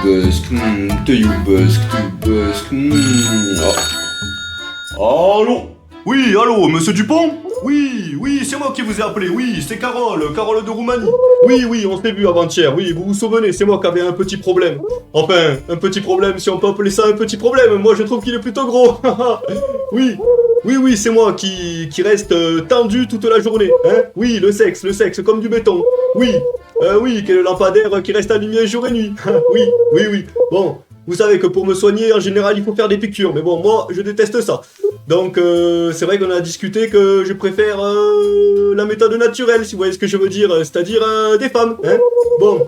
Allô? Oui, allô, monsieur Dupont? Oui, c'est moi qui vous ai appelé, oui, c'est Carole de Roumanie. Oui, on s'est vu avant-hier, oui, vous vous souvenez, c'est moi qui avais un petit problème. Enfin, un petit problème, si on peut appeler ça un petit problème, moi je trouve qu'il est plutôt gros. Oui, c'est moi qui reste tendu toute la journée, hein? Oui, le sexe, comme du béton. Oui, quel le lampadaire qui reste allumé jour et nuit. Oui. Bon, vous savez que pour me soigner, en général, il faut faire des piqûres, mais bon, moi, je déteste ça. Donc, c'est vrai qu'on a discuté que je préfère la méthode naturelle, si vous voyez ce que je veux dire, c'est-à-dire des femmes, hein? Bon,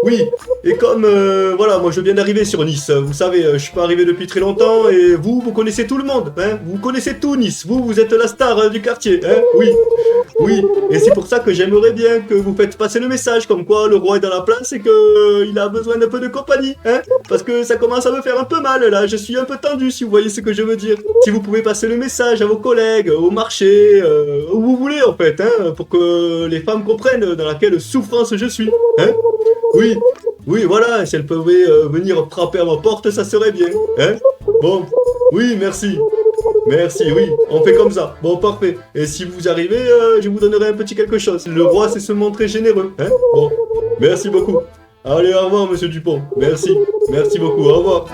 oui, et comme, voilà, moi je viens d'arriver sur Nice, vous savez, je suis pas arrivé depuis très longtemps, et vous connaissez tout le monde, hein? Vous connaissez tout Nice, vous êtes la star du quartier, hein? Oui, et c'est pour ça que j'aimerais bien que vous faites passer le message, comme quoi le roi est dans la place et que il a besoin d'un peu de compagnie, hein? Parce que ça commence à me faire un peu mal, là, je suis un peu tendu, si vous voyez ce que je veux dire. Si vous pouvez passer le message à vos collègues, au marché, où vous voulez, en fait, hein? Pour que les femmes comprennent dans laquelle souffrance je suis, hein? Oui, voilà, si elles pouvaient venir frapper à ma porte, ça serait bien, hein? Bon, oui, merci, oui, on fait comme ça, bon, parfait. Et si vous arrivez, je vous donnerai un petit quelque chose. Le roi sait se montrer généreux, hein? Bon, merci beaucoup. Allez, au revoir, monsieur Dupont, merci beaucoup, au revoir.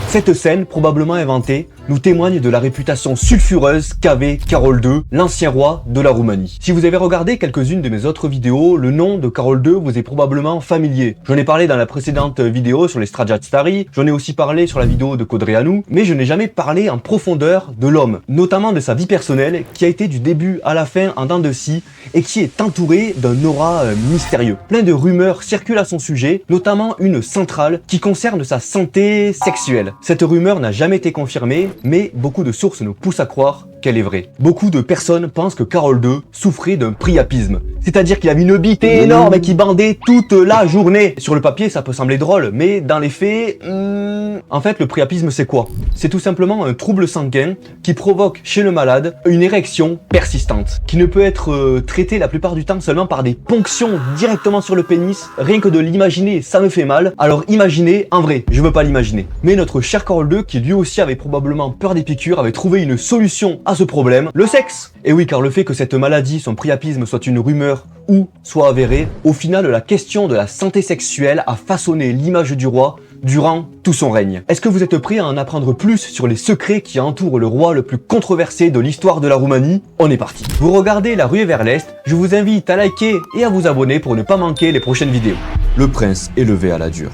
Cette scène, probablement inventée, nous témoigne de la réputation sulfureuse qu'avait Carol II, l'ancien roi de la Roumanie. Si vous avez regardé quelques-unes de mes autres vidéos, le nom de Carol II vous est probablement familier. J'en ai parlé dans la précédente vidéo sur les Strajatstari, j'en ai aussi parlé sur la vidéo de Codreanu, mais je n'ai jamais parlé en profondeur de l'homme, notamment de sa vie personnelle, qui a été du début à la fin en dents de scie, et qui est entouré d'un aura mystérieux. Plein de rumeurs circulent à son sujet, notamment une centrale qui concerne sa santé sexuelle. Cette rumeur n'a jamais été confirmée, mais beaucoup de sources nous poussent à croire qu'elle est vraie. Beaucoup de personnes pensent que Carol II souffrait d'un priapisme, c'est-à-dire qu'il avait une bite énorme et qui bandait toute la journée. Sur le papier, ça peut sembler drôle, mais dans les faits, en fait, le priapisme, c'est quoi? C'est tout simplement un trouble sanguin qui provoque chez le malade une érection persistante, qui ne peut être traitée la plupart du temps seulement par des ponctions directement sur le pénis. Rien que de l'imaginer, ça me fait mal. Alors imaginez, en vrai, je veux pas l'imaginer. Mais notre cher Carol II, qui lui aussi avait probablement peur des piqûres, avait trouvé une solution à ce problème, le sexe. Et oui, car le fait que cette maladie, son priapisme, soit une rumeur ou soit avérée, au final, la question de la santé sexuelle a façonné l'image du roi durant tout son règne. Est-ce que vous êtes prêts à en apprendre plus sur les secrets qui entourent le roi le plus controversé de l'histoire de la Roumanie? On est parti. Vous regardez La Ruée vers l'Est, je vous invite à liker et à vous abonner pour ne pas manquer les prochaines vidéos. Le prince est levé à la dure.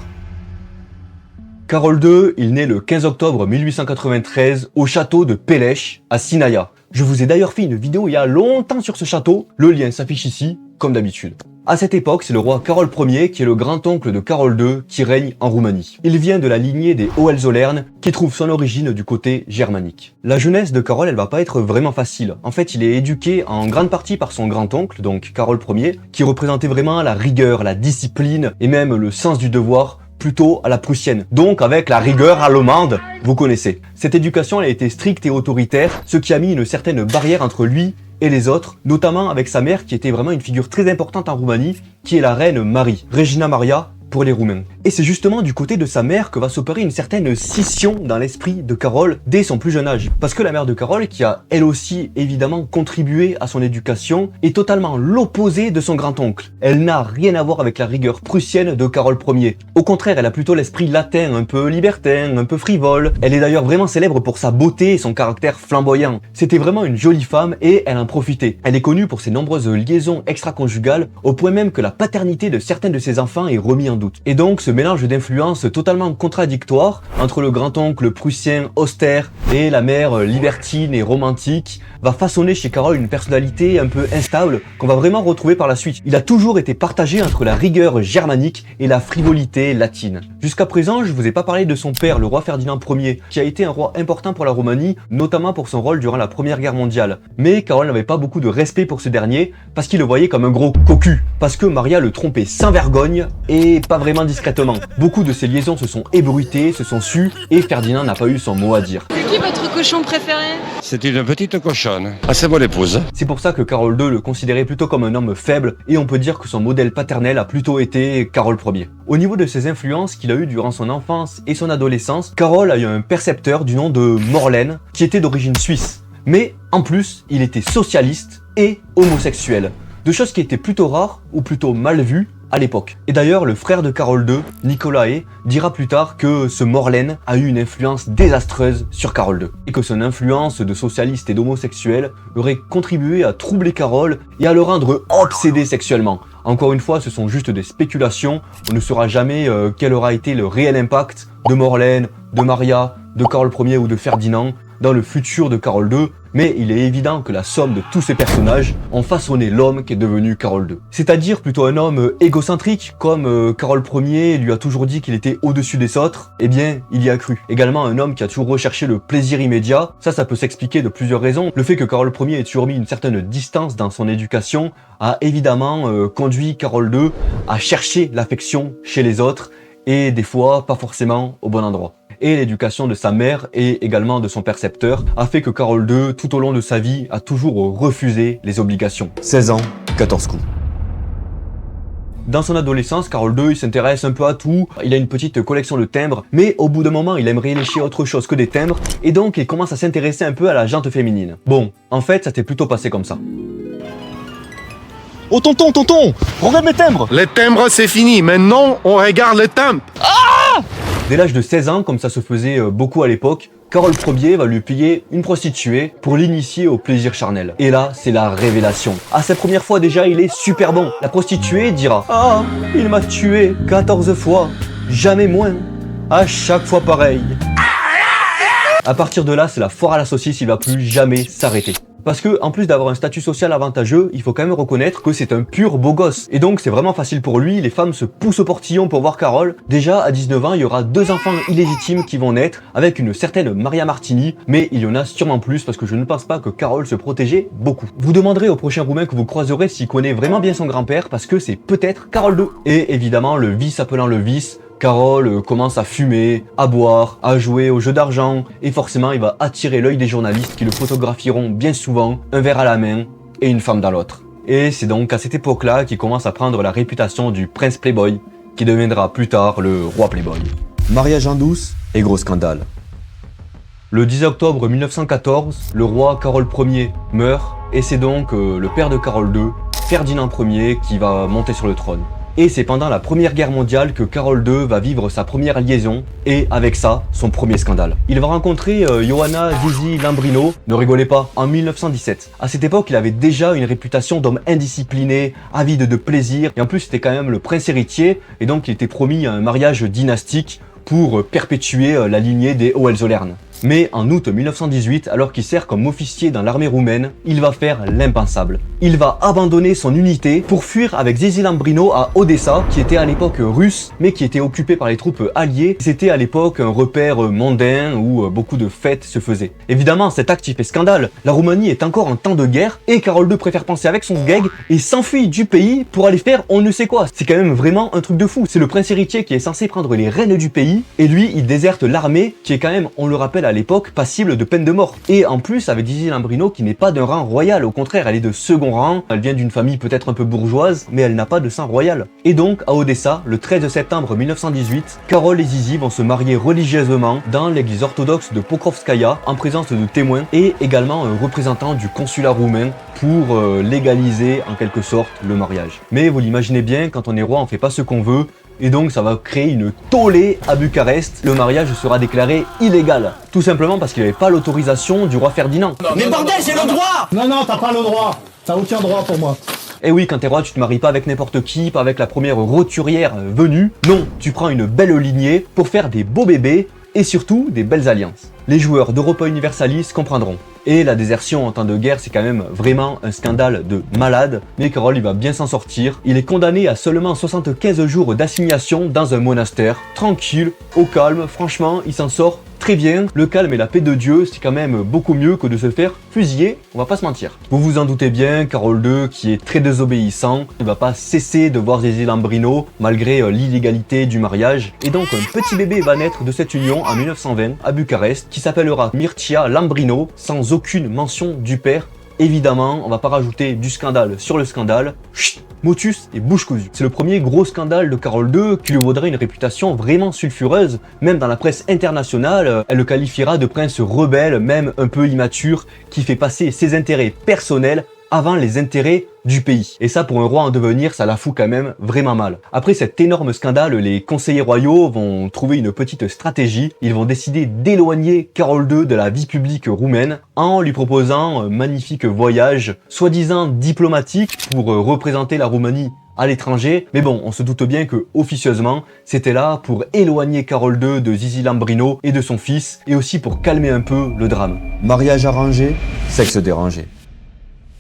Carol II, il naît le 15 octobre 1893 au château de Peleș, à Sinaia. Je vous ai d'ailleurs fait une vidéo il y a longtemps sur ce château, le lien s'affiche ici, comme d'habitude. À cette époque, c'est le roi Carol Ier qui est le grand-oncle de Carol II qui règne en Roumanie. Il vient de la lignée des Hohenzollern qui trouve son origine du côté germanique. La jeunesse de Carol, elle va pas être vraiment facile. En fait, il est éduqué en grande partie par son grand-oncle, donc Carol Ier, qui représentait vraiment la rigueur, la discipline et même le sens du devoir, plutôt à la prussienne, donc avec la rigueur allemande, vous connaissez. Cette éducation elle a été stricte et autoritaire, ce qui a mis une certaine barrière entre lui et les autres, notamment avec sa mère qui était vraiment une figure très importante en Roumanie, qui est la reine Marie, Regina Maria pour les Roumains. Et c'est justement du côté de sa mère que va s'opérer une certaine scission dans l'esprit de Carol dès son plus jeune âge. Parce que la mère de Carol, qui a elle aussi évidemment contribué à son éducation, est totalement l'opposé de son grand-oncle. Elle n'a rien à voir avec la rigueur prussienne de Carol Ier. Au contraire, elle a plutôt l'esprit latin, un peu libertin, un peu frivole. Elle est d'ailleurs vraiment célèbre pour sa beauté et son caractère flamboyant. C'était vraiment une jolie femme et elle en profitait. Elle est connue pour ses nombreuses liaisons extra-conjugales, au point même que la paternité de certains de ses enfants est remise en doute. Et donc ce mélange d'influences totalement contradictoire entre le grand-oncle prussien austère et la mère libertine et romantique va façonner chez Carol une personnalité un peu instable qu'on va vraiment retrouver par la suite. Il a toujours été partagé entre la rigueur germanique et la frivolité latine. Jusqu'à présent, je vous ai pas parlé de son père, le roi Ferdinand Ier, qui a été un roi important pour la Roumanie, notamment pour son rôle durant la Première Guerre mondiale. Mais Carol n'avait pas beaucoup de respect pour ce dernier, parce qu'il le voyait comme un gros cocu, parce que Maria le trompait sans vergogne, et pas vraiment discrètement. Beaucoup de ces liaisons se sont ébruitées, se sont sues, et Ferdinand n'a pas eu son mot à dire. C'est qui votre cochon préféré? C'est une petite cochonne. Ah, c'est mon épouse. C'est pour ça que Carole II le considérait plutôt comme un homme faible, et on peut dire que son modèle paternel a plutôt été Carole Ier. Au niveau de ses influences qu'il a eues durant son enfance et son adolescence, Carole a eu un percepteur du nom de Morlaine, qui était d'origine suisse. Mais en plus, il était socialiste et homosexuel. Deux choses qui étaient plutôt rares ou plutôt mal vues à l'époque. Et d'ailleurs, le frère de Carole II, Nicolae, dira plus tard que ce Morlaine a eu une influence désastreuse sur Carole II. Et que son influence de socialiste et d'homosexuel aurait contribué à troubler Carole et à le rendre obsédé sexuellement. Encore une fois, ce sont juste des spéculations, on ne saura jamais quel aura été le réel impact de Morlaine, de Maria, de Carole Ier ou de Ferdinand dans le futur de Carole II, mais il est évident que la somme de tous ces personnages ont façonné l'homme qui est devenu Carole II. C'est-à-dire plutôt un homme égocentrique, comme Carole Ier lui a toujours dit qu'il était au-dessus des autres, eh bien, il y a cru. Également un homme qui a toujours recherché le plaisir immédiat, ça peut s'expliquer de plusieurs raisons. Le fait que Carole Ier ait toujours mis une certaine distance dans son éducation a évidemment conduit Carole II à chercher l'affection chez les autres, et des fois pas forcément au bon endroit. Et l'éducation de sa mère et également de son percepteur a fait que Carole II, tout au long de sa vie, a toujours refusé les obligations. 16 ans, 14 coups. Dans son adolescence, Carole II, il s'intéresse un peu à tout, il a une petite collection de timbres, mais au bout d'un moment, il aimerait lécher autre chose que des timbres, et donc il commence à s'intéresser un peu à la jante féminine. Bon, en fait, ça s'est plutôt passé comme ça. Oh tonton, regarde mes timbres! Les timbres, c'est fini. Maintenant, on regarde les timbres. Dès l'âge de 16 ans, comme ça se faisait beaucoup à l'époque, Carole Ier va lui payer une prostituée pour l'initier au plaisir charnel. Et là, c'est la révélation. À sa première fois déjà, il est super bon. La prostituée dira « Ah, il m'a tué 14 fois, jamais moins, à chaque fois pareil. » À partir de là, c'est la foire à la saucisse, il va plus jamais s'arrêter. Parce que, en plus d'avoir un statut social avantageux, il faut quand même reconnaître que c'est un pur beau gosse. Et donc, c'est vraiment facile pour lui, les femmes se poussent au portillon pour voir Carole. Déjà, à 19 ans, il y aura 2 enfants illégitimes qui vont naître, avec une certaine Maria Martini, mais il y en a sûrement plus, parce que je ne pense pas que Carole se protégeait beaucoup. Vous demanderez au prochain Roumain que vous croiserez s'il connaît vraiment bien son grand-père, parce que c'est peut-être Carole II. Et évidemment, le vice appelant le vice, Carole commence à fumer, à boire, à jouer aux jeux d'argent, et forcément il va attirer l'œil des journalistes qui le photographieront bien souvent, un verre à la main et une femme dans l'autre. Et c'est donc à cette époque-là qu'il commence à prendre la réputation du prince playboy, qui deviendra plus tard le roi playboy. Mariage en douce et gros scandale. Le 10 octobre 1914, le roi Carole Ier meurt, et c'est donc le père de Carole II, Ferdinand Ier, qui va monter sur le trône. Et c'est pendant la Première Guerre mondiale que Carole II va vivre sa première liaison et avec ça, son premier scandale. Il va rencontrer Johanna Zizi Lambrino, ne rigolez pas, en 1917. À cette époque, il avait déjà une réputation d'homme indiscipliné, avide de plaisir, et en plus c'était quand même le prince héritier, et donc il était promis un mariage dynastique pour perpétuer la lignée des Hohenzollern. Mais en août 1918, alors qu'il sert comme officier dans l'armée roumaine, il va faire l'impensable. Il va abandonner son unité pour fuir avec Zizi Lambrino à Odessa, qui était à l'époque russe, mais qui était occupé par les troupes alliées. C'était à l'époque un repère mondain où beaucoup de fêtes se faisaient. Évidemment, cet acte il fait scandale. La Roumanie est encore en temps de guerre, et Carole II préfère penser avec son gag et s'enfuit du pays pour aller faire on ne sait quoi. C'est quand même vraiment un truc de fou. C'est le prince héritier qui est censé prendre les rênes du pays, et lui, il déserte l'armée, qui est quand même, on le rappelle à l'époque, passible de peine de mort. Et en plus, avec Zizi Lambrino, qui n'est pas d'un rang royal, au contraire, elle est de second rang, elle vient d'une famille peut-être un peu bourgeoise, mais elle n'a pas de sang royal. Et donc, à Odessa, le 13 septembre 1918, Carole et Zizi vont se marier religieusement dans l'église orthodoxe de Pokrovskaya, en présence de témoins, et également un représentant du consulat roumain pour légaliser en quelque sorte le mariage. Mais vous l'imaginez bien, quand on est roi, on fait pas ce qu'on veut, et donc ça va créer une tollée à Bucarest. Le mariage sera déclaré illégal, tout simplement parce qu'il n'avait pas l'autorisation du roi Ferdinand. Mais bordel, j'ai le droit! Non, t'as pas le droit. T'as aucun droit pour moi. Et oui, quand t'es roi, tu te maries pas avec n'importe qui, pas avec la première roturière venue. Non, tu prends une belle lignée pour faire des beaux bébés et surtout des belles alliances. Les joueurs d'Europa Universalis comprendront. Et la désertion en temps de guerre, c'est quand même vraiment un scandale de malade. Mais Carole, il va bien s'en sortir. Il est condamné à seulement 75 jours d'assignation dans un monastère. Tranquille, au calme, franchement, il s'en sort très bien, le calme et la paix de Dieu, c'est quand même beaucoup mieux que de se faire fusiller, on va pas se mentir. Vous vous en doutez bien, Carole II, qui est très désobéissant, ne va pas cesser de voir Zizi Lambrino, malgré l'illégalité du mariage. Et donc un petit bébé va naître de cette union en 1920 à Bucarest, qui s'appellera Mircea Lambrino, sans aucune mention du père. Évidemment, on va pas rajouter du scandale sur le scandale. Chut, motus et bouche cousue. C'est le premier gros scandale de Carole II qui lui vaudrait une réputation vraiment sulfureuse. Même dans la presse internationale, elle le qualifiera de prince rebelle, même un peu immature, qui fait passer ses intérêts personnels avant les intérêts du pays. Et ça, pour un roi en devenir, ça la fout quand même vraiment mal. Après cet énorme scandale, les conseillers royaux vont trouver une petite stratégie. Ils vont décider d'éloigner Carole II de la vie publique roumaine en lui proposant un magnifique voyage, soi-disant diplomatique, pour représenter la Roumanie à l'étranger. Mais bon, on se doute bien que officieusement, c'était là pour éloigner Carole II de Zizi Lambrino et de son fils, et aussi pour calmer un peu le drame. Mariage arrangé, sexe dérangé.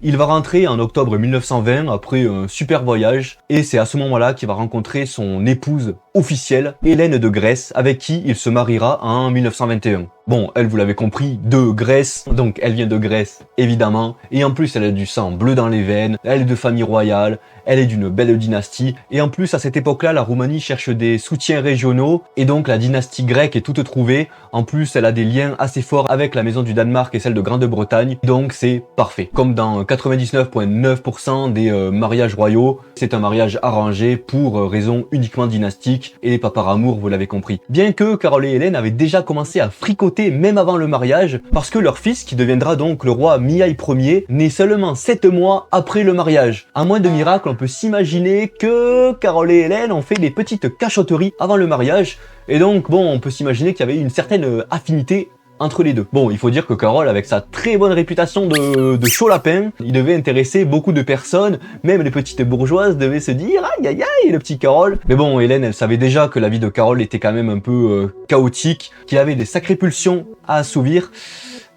Il va rentrer en octobre 1920 après un super voyage et c'est à ce moment-là qu'il va rencontrer son épouse officielle, Hélène de Grèce, avec qui il se mariera en 1921. Bon, elle, vous l'avez compris, de Grèce, donc elle vient de Grèce, évidemment, et en plus elle a du sang bleu dans les veines, elle est de famille royale, elle est d'une belle dynastie, et en plus à cette époque-là, la Roumanie cherche des soutiens régionaux, et donc la dynastie grecque est toute trouvée. En plus, elle a des liens assez forts avec la maison du Danemark et celle de Grande-Bretagne, donc c'est parfait. Comme dans 99,9% des mariages royaux, c'est un mariage arrangé pour raison uniquement dynastique, et pas par amour, vous l'avez compris. Bien que Carole et Hélène avaient déjà commencé à fricoter même avant le mariage, parce que leur fils, qui deviendra donc le roi Mihai Ier, naît seulement 7 mois après le mariage. À moins de miracle, on peut s'imaginer que Carole et Hélène ont fait des petites cachotteries avant le mariage, et donc bon, on peut s'imaginer qu'il y avait une certaine affinité entre les deux. Bon, il faut dire que Carole, avec sa très bonne réputation de chaud lapin, il devait intéresser beaucoup de personnes, même les petites bourgeoises devaient se dire « Aïe aïe aïe, le petit Carole !» Mais bon, Hélène, elle savait déjà que la vie de Carole était quand même un peu chaotique, qu'il avait des sacrées pulsions à assouvir,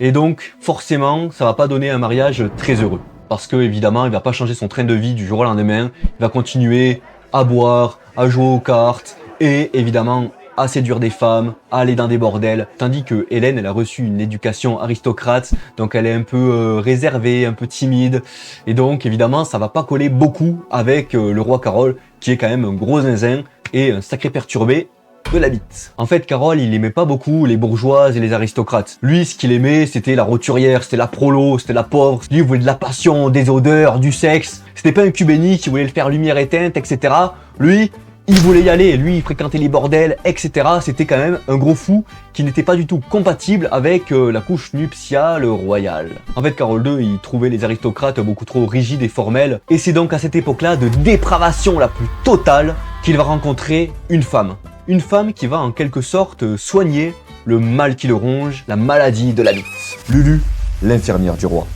et donc forcément, ça va pas donner un mariage très heureux. Parce que évidemment, il va pas changer son train de vie du jour au lendemain, il va continuer à boire, à jouer aux cartes, et évidemment à séduire des femmes, à aller dans des bordels, tandis que Hélène, elle a reçu une éducation aristocrate, donc elle est un peu réservée, un peu timide, et donc évidemment ça va pas coller beaucoup avec le roi Carole, qui est quand même un gros zinzin et un sacré perturbé de la bite. En fait, Carole, il aimait pas beaucoup les bourgeoises et les aristocrates. Lui, ce qu'il aimait, c'était la roturière, c'était la prolo, c'était la pauvre. Lui, il voulait de la passion, des odeurs, du sexe. C'était pas un cubéni qui voulait le faire lumière éteinte, etc. Lui, il voulait y aller, lui il fréquentait les bordels, etc. C'était quand même un gros fou qui n'était pas du tout compatible avec la couche nuptiale royale. En fait, Carole II, il trouvait les aristocrates beaucoup trop rigides et formels, et c'est donc à cette époque-là de dépravation la plus totale qu'il va rencontrer une femme. Une femme qui va en quelque sorte soigner le mal qui le ronge, la maladie de la bite. Lulu, l'infirmière du roi.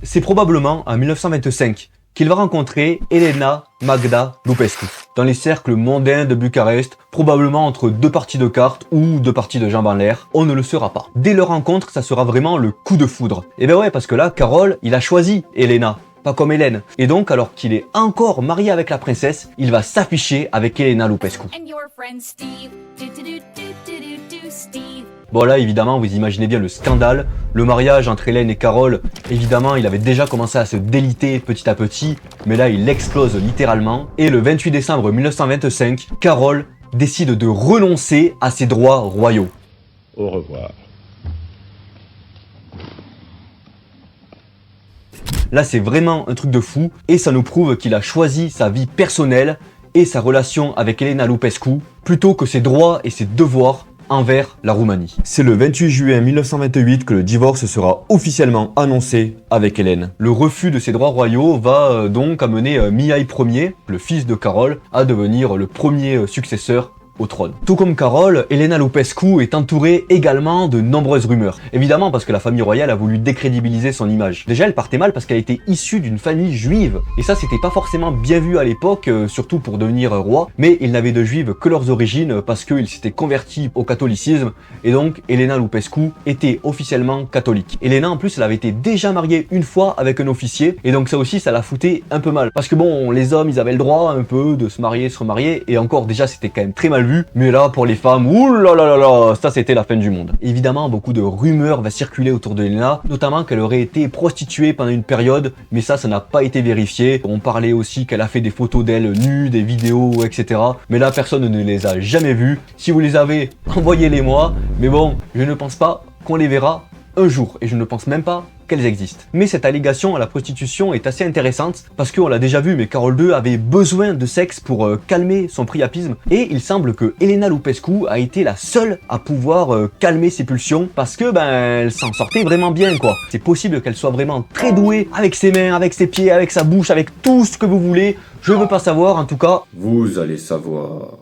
C'est probablement en 1925 qu'il va rencontrer Elena Magda Lupescu dans les cercles mondains de Bucarest, probablement entre deux parties de cartes ou deux parties de jambes en l'air, on ne le saura pas. Dès leur rencontre, ça sera vraiment le coup de foudre. Et ben ouais, parce que là, Carole, il a choisi Elena, pas comme Hélène. Et donc, alors qu'il est encore marié avec la princesse, il va s'afficher avec Elena Lupescu. Bon là, évidemment, vous imaginez bien le scandale. Le mariage entre Hélène et Carole, évidemment, il avait déjà commencé à se déliter petit à petit, mais là, il explose littéralement. Et le 28 décembre 1925, Carole décide de renoncer à ses droits royaux. Au revoir. Là, c'est vraiment un truc de fou, et ça nous prouve qu'il a choisi sa vie personnelle et sa relation avec Elena Lupescu, plutôt que ses droits et ses devoirs envers la Roumanie. C'est le 28 juin 1928 que le divorce sera officiellement annoncé avec Hélène. Le refus de ses droits royaux va donc amener Mihai Ier, le fils de Carole, à devenir le premier successeur au trône. Tout comme Carole, Elena Lupescu est entourée également de nombreuses rumeurs. Évidemment parce que la famille royale a voulu décrédibiliser son image. Déjà, elle partait mal parce qu'elle était issue d'une famille juive. Et ça, c'était pas forcément bien vu à l'époque, surtout pour devenir roi. Mais ils n'avaient de juives que leurs origines parce qu'ils s'étaient convertis au catholicisme. Et donc, Elena Lupescu était officiellement catholique. Elena, en plus, elle avait été déjà mariée une fois avec un officier. Et donc ça aussi, ça la foutait un peu mal. Parce que bon, les hommes, ils avaient le droit un peu de se marier, se remarier. Et encore, déjà, c'était quand même très mal vu. vu. Mais là, pour les femmes, oulala, ça c'était la fin du monde. Évidemment, beaucoup de rumeurs va circuler autour de Elena, notamment qu'elle aurait été prostituée pendant une période, mais ça n'a pas été vérifié. On parlait aussi qu'elle a fait des photos d'elle nues, des vidéos, etc. Mais là, personne ne les a jamais vues. Si vous les avez, envoyez-les-moi. Mais bon, je ne pense pas qu'on les verra un jour, et je ne pense même pas qu'elles existent. Mais cette allégation à la prostitution est assez intéressante parce qu'on l'a déjà vu, mais Carole II avait besoin de sexe pour calmer son priapisme, et il semble que Elena Lupescu a été la seule à pouvoir calmer ses pulsions parce que elle s'en sortait vraiment bien quoi. C'est possible qu'elle soit vraiment très douée avec ses mains, avec ses pieds, avec sa bouche, avec tout ce que vous voulez. Je veux pas savoir, en tout cas. Vous allez savoir.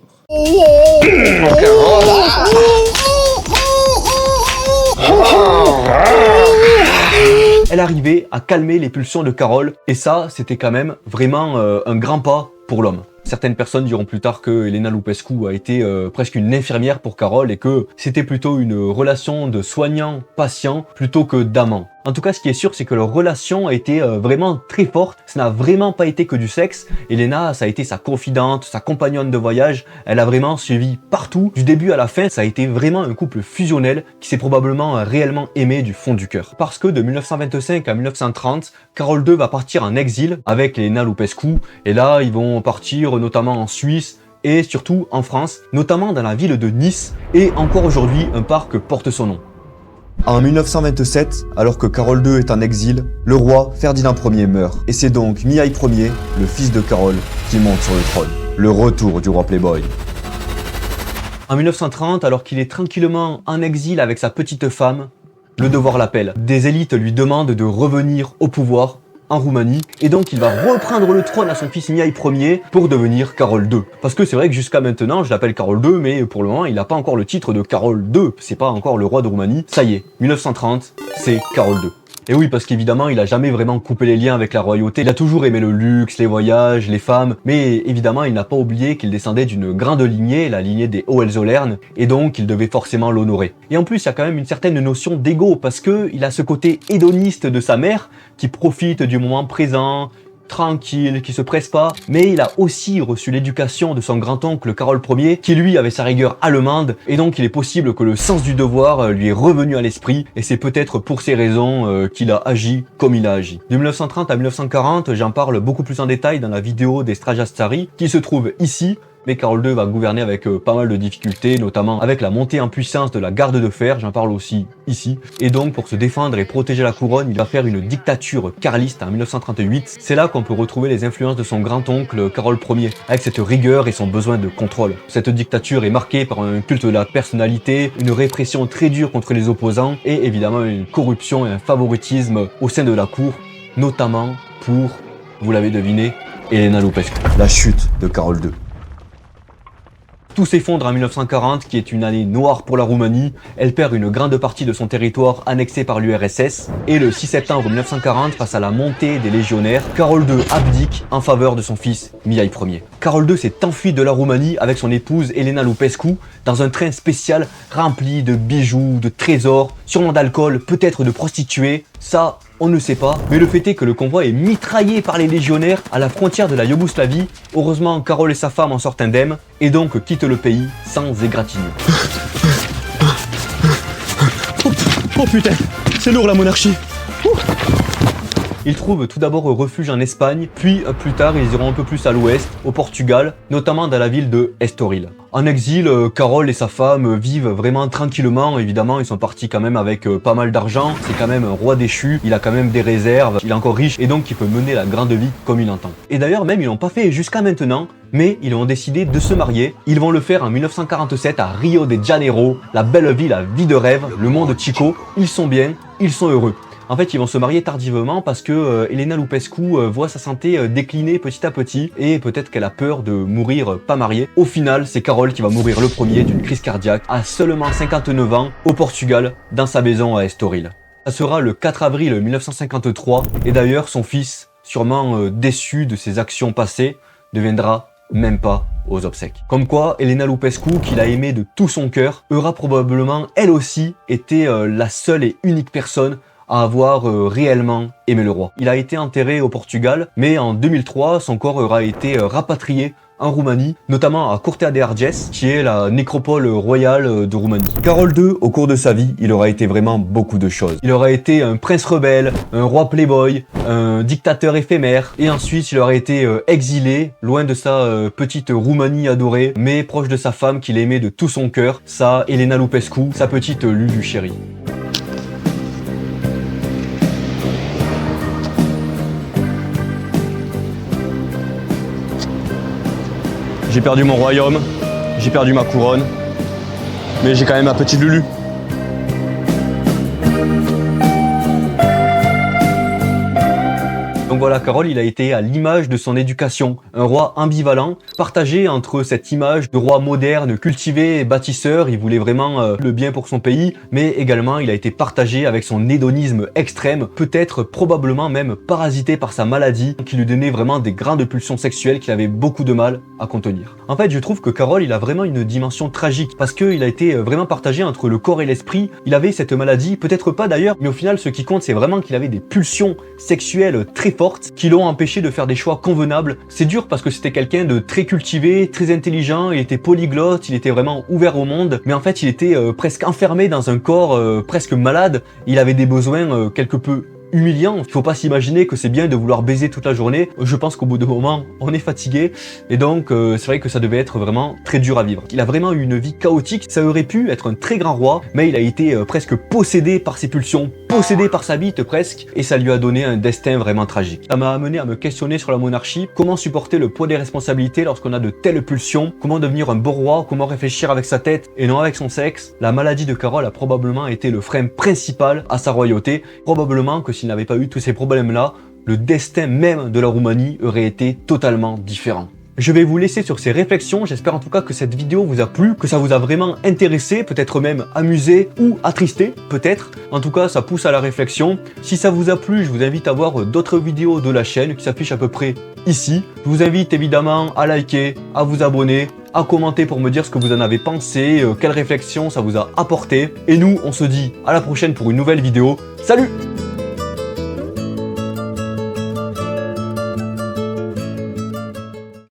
Elle arrivait à calmer les pulsions de Carole, et ça, c'était quand même vraiment un grand pas pour l'homme. Certaines personnes diront plus tard que Elena Lupescu a été presque une infirmière pour Carole et que c'était plutôt une relation de soignant-patient plutôt que d'amant. En tout cas, ce qui est sûr, c'est que leur relation a été vraiment très forte. Ça n'a vraiment pas été que du sexe. Elena, ça a été sa confidente, sa compagnonne de voyage. Elle a vraiment suivi partout. Du début à la fin, ça a été vraiment un couple fusionnel qui s'est probablement réellement aimé du fond du cœur. Parce que de 1925 à 1930, Carole II va partir en exil avec Elena Lupescu. Et là, ils vont partir notamment en Suisse et surtout en France, notamment dans la ville de Nice. Et encore aujourd'hui, un parc porte son nom. En 1927, alors que Carole II est en exil, le roi Ferdinand Ier meurt. Et c'est donc Mihai Ier, le fils de Carole, qui monte sur le trône. Le retour du roi Playboy. En 1930, alors qu'il est tranquillement en exil avec sa petite femme, le devoir l'appelle. Des élites lui demandent de revenir au pouvoir en Roumanie, et donc il va reprendre le trône à son fils Mihai Ier pour devenir Carole II. Parce que c'est vrai que jusqu'à maintenant, je l'appelle Carole II, mais pour le moment, il n'a pas encore le titre de Carole II, c'est pas encore le roi de Roumanie. Ça y est, 1930, c'est Carole II. Et oui, parce qu'évidemment, il a jamais vraiment coupé les liens avec la royauté. Il a toujours aimé le luxe, les voyages, les femmes. Mais évidemment, il n'a pas oublié qu'il descendait d'une grande lignée, la lignée des Hohenzollern, et donc il devait forcément l'honorer. Et en plus, il y a quand même une certaine notion d'ego, parce que il a ce côté hédoniste de sa mère, qui profite du moment présent, tranquille, qui se presse pas, mais il a aussi reçu l'éducation de son grand-oncle Carole Ier, qui lui avait sa rigueur allemande, et donc il est possible que le sens du devoir lui est revenu à l'esprit, et c'est peut-être pour ces raisons qu'il a agi comme il a agi. De 1930 à 1940, j'en parle beaucoup plus en détail dans la vidéo des Strajastari, qui se trouve ici, mais Carole II va gouverner avec pas mal de difficultés, notamment avec la montée en puissance de la garde de fer, j'en parle aussi ici. Et donc pour se défendre et protéger la couronne, il va faire une dictature carliste en 1938. C'est là qu'on peut retrouver les influences de son grand-oncle Carole Ier, avec cette rigueur et son besoin de contrôle. Cette dictature est marquée par un culte de la personnalité, une répression très dure contre les opposants, et évidemment une corruption et un favoritisme au sein de la cour, notamment pour, vous l'avez deviné, Elena Lupescu. La chute de Carole II. Tout s'effondre en 1940, qui est une année noire pour la Roumanie. Elle perd une grande partie de son territoire annexé par l'URSS. Et le 6 septembre 1940, face à la montée des légionnaires, Carole II abdique en faveur de son fils Mihai Ier. Carole II s'est enfui de la Roumanie avec son épouse Elena Lupescu dans un train spécial rempli de bijoux, de trésors, sûrement d'alcool, peut-être de prostituées. Ça, on ne sait pas, mais le fait est que le convoi est mitraillé par les légionnaires à la frontière de la Yougoslavie. Heureusement, Carole et sa femme en sortent indemnes et donc quittent le pays sans égratignure. Oh putain, c'est lourd la monarchie. Ils trouvent tout d'abord refuge en Espagne, puis plus tard ils iront un peu plus à l'ouest, au Portugal, notamment dans la ville de Estoril. En exil, Carole et sa femme vivent vraiment tranquillement, évidemment ils sont partis quand même avec pas mal d'argent, c'est quand même un roi déchu, il a quand même des réserves, il est encore riche et donc il peut mener la grande vie comme il entend. Et d'ailleurs même ils l'ont pas fait jusqu'à maintenant, mais ils ont décidé de se marier. Ils vont le faire en 1947 à Rio de Janeiro, la belle ville à vie de rêve, le monde Chico. Ils sont bien, ils sont heureux. En fait, ils vont se marier tardivement parce que Elena Lupescu voit sa santé décliner petit à petit et peut-être qu'elle a peur de mourir pas mariée. Au final, c'est Carole qui va mourir le premier d'une crise cardiaque à seulement 59 ans au Portugal, dans sa maison à Estoril. Ça sera le 4 avril 1953 et d'ailleurs son fils, sûrement déçu de ses actions passées, ne viendra même pas aux obsèques. Comme quoi, Elena Lupescu, qui l'a aimé de tout son cœur, aura probablement elle aussi été la seule et unique personne à avoir réellement aimé le roi. Il a été enterré au Portugal, mais en 2003, son corps aura été rapatrié en Roumanie, notamment à Curtea de Argeș, qui est la nécropole royale de Roumanie. Carol II, au cours de sa vie, il aura été vraiment beaucoup de choses. Il aura été un prince rebelle, un roi playboy, un dictateur éphémère, et ensuite il aura été exilé, loin de sa petite Roumanie adorée, mais proche de sa femme qu'il aimait de tout son cœur, sa Elena Lupescu, sa petite Lulu chérie. J'ai perdu mon royaume, j'ai perdu ma couronne, mais j'ai quand même ma petite Lulu. Donc voilà, Carol, il a été à l'image de son éducation, un roi ambivalent, partagé entre cette image de roi moderne, cultivé, bâtisseur, il voulait vraiment le bien pour son pays, mais également il a été partagé avec son hédonisme extrême, peut-être probablement même parasité par sa maladie, qui lui donnait vraiment des grandes pulsions sexuelles qu'il avait beaucoup de mal à contenir. En fait, je trouve que Carol, il a vraiment une dimension tragique, parce qu'il a été vraiment partagé entre le corps et l'esprit, il avait cette maladie, peut-être pas d'ailleurs, mais au final, ce qui compte, c'est vraiment qu'il avait des pulsions sexuelles très fortes, qui l'ont empêché de faire des choix convenables. C'est dur parce que c'était quelqu'un de très cultivé, très intelligent, il était polyglotte, il était vraiment ouvert au monde, mais en fait il était presque enfermé dans un corps presque malade, il avait des besoins quelque peu humiliant. Il faut pas s'imaginer que c'est bien de vouloir baiser toute la journée. Je pense qu'au bout d'un moment, on est fatigué. Et donc, c'est vrai que ça devait être vraiment très dur à vivre. Il a vraiment eu une vie chaotique. Ça aurait pu être un très grand roi, mais il a été presque possédé par ses pulsions, possédé par sa bite presque. Et ça lui a donné un destin vraiment tragique. Ça m'a amené à me questionner sur la monarchie. Comment supporter le poids des responsabilités lorsqu'on a de telles pulsions? Comment devenir un bon roi? Comment réfléchir avec sa tête et non avec son sexe? La maladie de Carol a probablement été le frein principal à sa royauté. Probablement que s'il n'avait pas eu tous ces problèmes-là, le destin même de la Roumanie aurait été totalement différent. Je vais vous laisser sur ces réflexions, j'espère en tout cas que cette vidéo vous a plu, que ça vous a vraiment intéressé, peut-être même amusé ou attristé, peut-être. En tout cas, ça pousse à la réflexion. Si ça vous a plu, je vous invite à voir d'autres vidéos de la chaîne qui s'affichent à peu près ici. Je vous invite évidemment à liker, à vous abonner, à commenter pour me dire ce que vous en avez pensé, quelle réflexion ça vous a apporté. Et nous, on se dit à la prochaine pour une nouvelle vidéo. Salut!